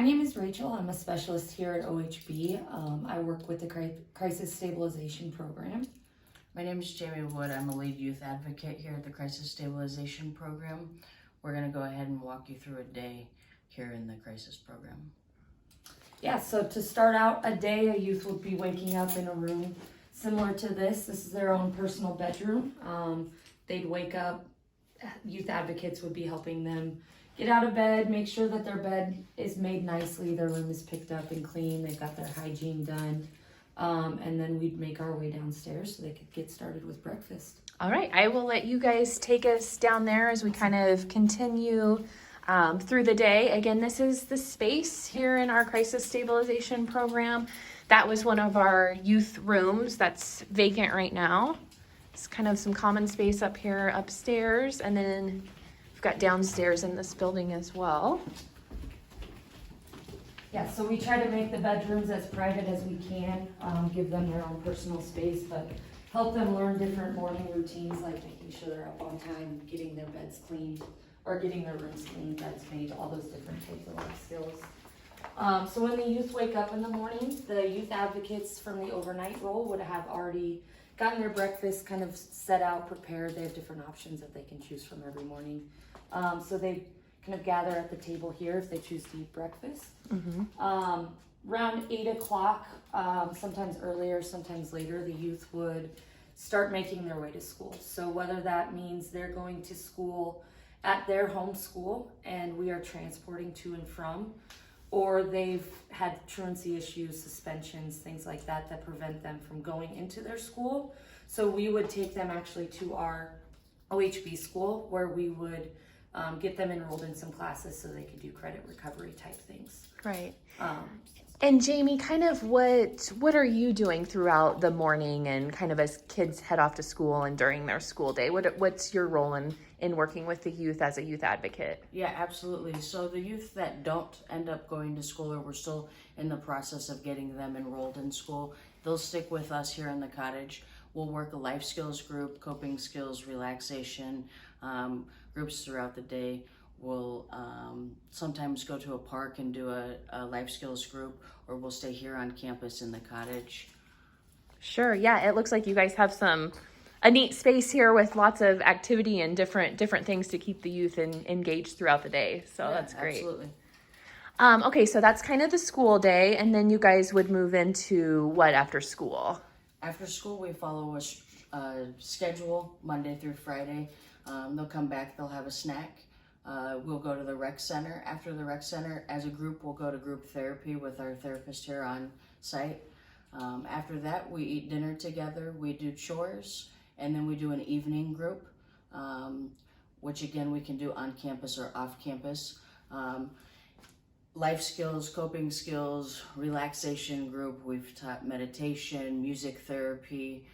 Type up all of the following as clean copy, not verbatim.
My name is Rachel. I'm a specialist here at OHB. I work with the Crisis Stabilization Program. My name is Jamie Wood. I'm a lead youth advocate here at the Crisis Stabilization Program. We're going to go ahead and walk you through a day here in the Crisis Program. Yeah, so to start out a day, a youth would be waking up in a room similar to this. This is their own personal bedroom. They'd wake up, youth advocates would be helping them get out of bed, make sure that their bed is made nicely, their room is picked up and clean, they've got their hygiene done. And then we'd make our way downstairs so they could get started with breakfast. All right, I will let you guys take us down there as we kind of continue through the day. Again, this is the space here in our crisis stabilization program. That was one of our youth rooms that's vacant right now. It's kind of some common space up here upstairs, and then we've got downstairs in this building as well. Yeah, so we try to make the bedrooms as private as we can, give them their own personal space, but help them learn different morning routines, like making sure they're up on time, getting their beds cleaned, or getting their rooms cleaned, beds made, all those different types of life skills. So when the youth wake up in the morning, the youth advocates from the overnight role would have already gotten their breakfast kind of set out, prepared. They have different options that they can choose from every morning. So they kind of gather at the table here if they choose to eat breakfast. Mm-hmm. Around 8 o'clock, sometimes earlier, sometimes later, the youth would start making their way to school. So whether that means they're going to school at their home school and we are transporting to and from, or they've had truancy issues, suspensions, things like that that prevent them from going into their school. So we would take them actually to our OHB school where we would get them enrolled in some classes so they could do credit recovery type things. Right. And Jamie, kind of what are you doing throughout the morning and kind of as kids head off to school and during their school day? What's your role in working with the youth as a youth advocate? Yeah, absolutely. So the youth that don't end up going to school, or we're still in the process of getting them enrolled in school, they'll stick with us here in the cottage. We'll work a life skills group, coping skills, relaxation, groups throughout the day. We'll sometimes go to a park and do a life skills group, or we'll stay here on campus in the cottage. Sure, yeah, it looks like you guys have a neat space here with lots of activity and different things to keep the youth engaged throughout the day. So yeah, that's great. Absolutely. Okay, so that's kind of the school day, and then you guys would move into what after school? After school, we follow a schedule Monday through Friday. They'll come back, they'll have a snack. We'll go to the rec center. After the rec center, as a group, we'll go to group therapy with our therapist here on site. After that, we eat dinner together, we do chores, and then we do an evening group, which again, we can do on campus or off campus. Life skills, coping skills, relaxation group. We've taught meditation, music therapy.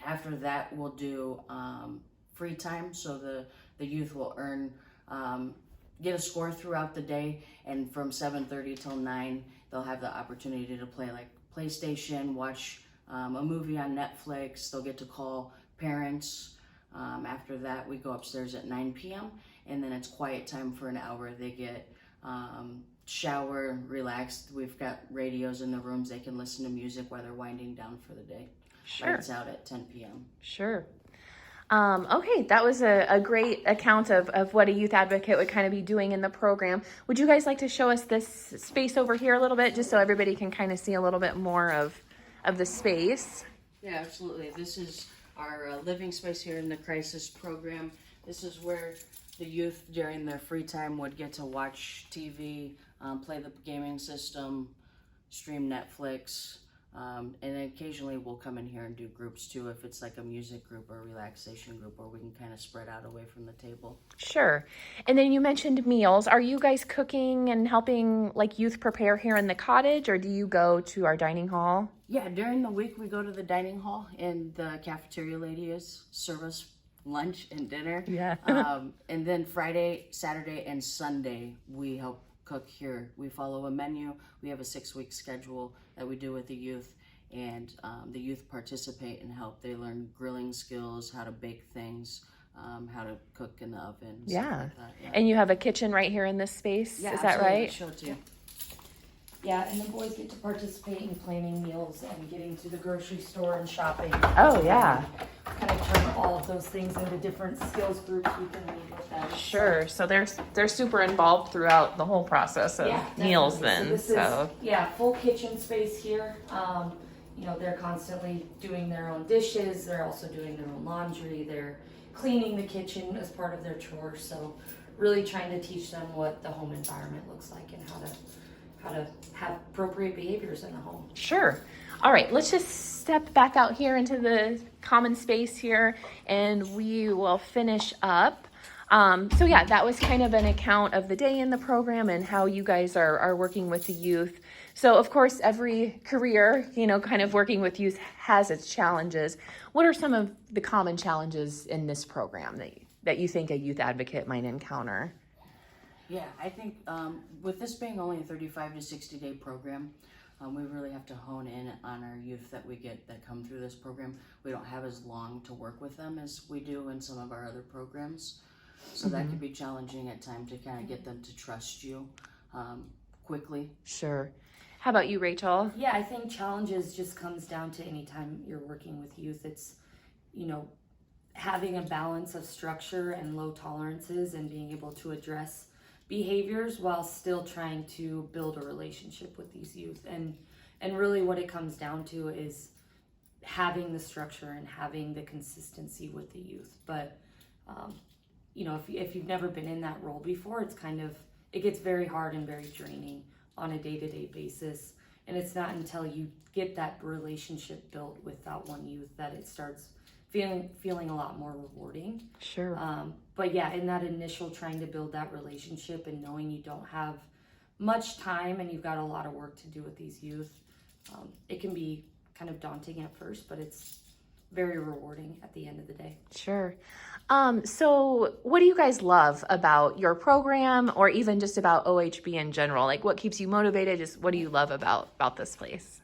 After that, we'll do free time. So the youth will get a score throughout the day, and from 7:30 till 9, they'll have the opportunity to play like PlayStation, watch a movie on Netflix. They'll get to call parents. After that, we go upstairs at 9 p.m. and then it's quiet time for an hour. They get shower, relaxed. We've got radios in the rooms. They can listen to music while they're winding down for the day. Sure. Lights out at 10 p.m. Sure. Okay, that was a great account of what a youth advocate would kind of be doing in the program. Would you guys like to show us this space over here a little bit, just so everybody can kind of see a little bit more of the space? Yeah, absolutely. This is our living space here in the crisis program. This is where the youth during their free time would get to watch TV, play the gaming system, stream Netflix, and then occasionally we'll come in here and do groups too, if it's like a music group or a relaxation group, where we can kind of spread out away from the table. Sure. And then you mentioned meals. Are you guys cooking and helping like youth prepare here in the cottage, or do you go to our dining hall? Yeah, during the week we go to the dining hall, and the cafeteria ladies serve us lunch and dinner. Yeah. And then Friday, Saturday, and Sunday we help cook here. We follow a menu. We have a 6-week schedule that we do with the youth, and the youth participate and help. They learn grilling skills, how to bake things, how to cook in the oven. Yeah. Stuff like that. Yeah. And you have a kitchen right here in this space, Yeah, is that absolutely. right? Show it to you. Yeah, and the boys get to participate in planning meals and getting to the grocery store and shopping. Oh, yeah. Kind of turn all of those things into different skills groups we can lead with them. Sure. So they're super involved throughout the whole process of Yeah, meals definitely. then. This is, yeah, full kitchen space here. You know, they're constantly doing their own dishes. They're also doing their own laundry. They're cleaning the kitchen as part of their chores. So really trying to teach them what the home environment looks like and how to have appropriate behaviors in the home. Sure. All right, let's just step back out here into the common space here and we will finish up. So yeah, that was kind of an account of the day in the program and how you guys are working with the youth. So of course, every career, you know, kind of working with youth has its challenges. What are some of the common challenges in this program that you think a youth advocate might encounter? Yeah, I think with this being only a 35 to 60 day program, we really have to hone in on our youth that we get that come through this program. We don't have as long to work with them as we do in some of our other programs. So that can be challenging at times to kind of get them to trust you quickly. Sure. How about you, Rachel? Yeah, I think challenges just comes down to anytime you're working with youth. It's, you know, having a balance of structure and low tolerances and being able to address behaviors while still trying to build a relationship with these youth. And really what it comes down to is having the structure and having the consistency with the youth. But, you know, if you've never been in that role before, it gets very hard and very draining on a day-to-day basis. And it's not until you get that relationship built with that one youth that it starts feeling a lot more rewarding. Sure. But yeah, in that initial trying to build that relationship and knowing you don't have much time and you've got a lot of work to do with these youth, it can be kind of daunting at first, but it's very rewarding at the end of the day. Sure. So what do you guys love about your program or even just about OHB in general? Like what keeps you motivated? Just what do you love about this place?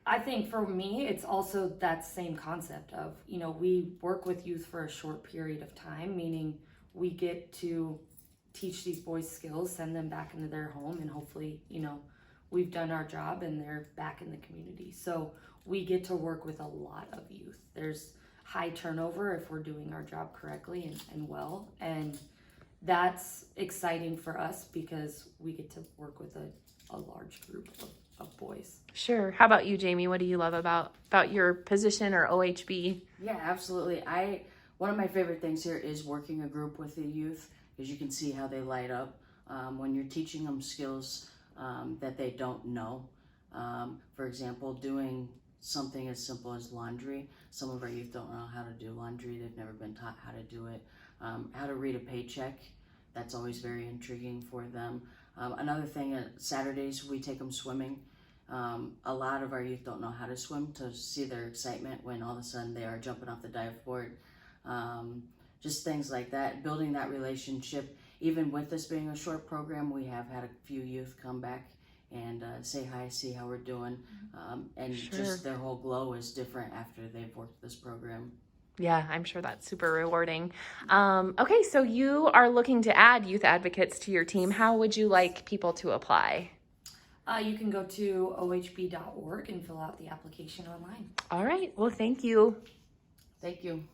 I think for me, it's also that same concept of, you know, we work with youth for a short period of time, meaning we get to teach these boys skills, send them back into their home, and hopefully, you know, we've done our job and they're back in the community. So we get to work with a lot of youth. There's high turnover if we're doing our job correctly and well, and that's exciting for us because we get to work with a large group of boys. Sure. How about you, Jamie? What do you love about your position or OHB? Yeah, absolutely. One of my favorite things here is working a group with the youth because you can see how they light up when you're teaching them skills that they don't know. For example, doing something as simple as laundry. Some of our youth don't know how to do laundry. They've never been taught how to do it. How to read a paycheck. That's always very intriguing for them. Another thing, Saturdays we take them swimming. A lot of our youth don't know how to swim, to see their excitement when all of a sudden they are jumping off the dive board. Just things like that, building that relationship. Even with this being a short program, we have had a few youth come back and say hi, see how we're doing. And Sure. Just their whole glow is different after they've worked this program. Yeah, I'm sure that's super rewarding. Okay, so you are looking to add youth advocates to your team. How would you like people to apply? You can go to ohb.org and fill out the application online. All right, well, thank you. Thank you.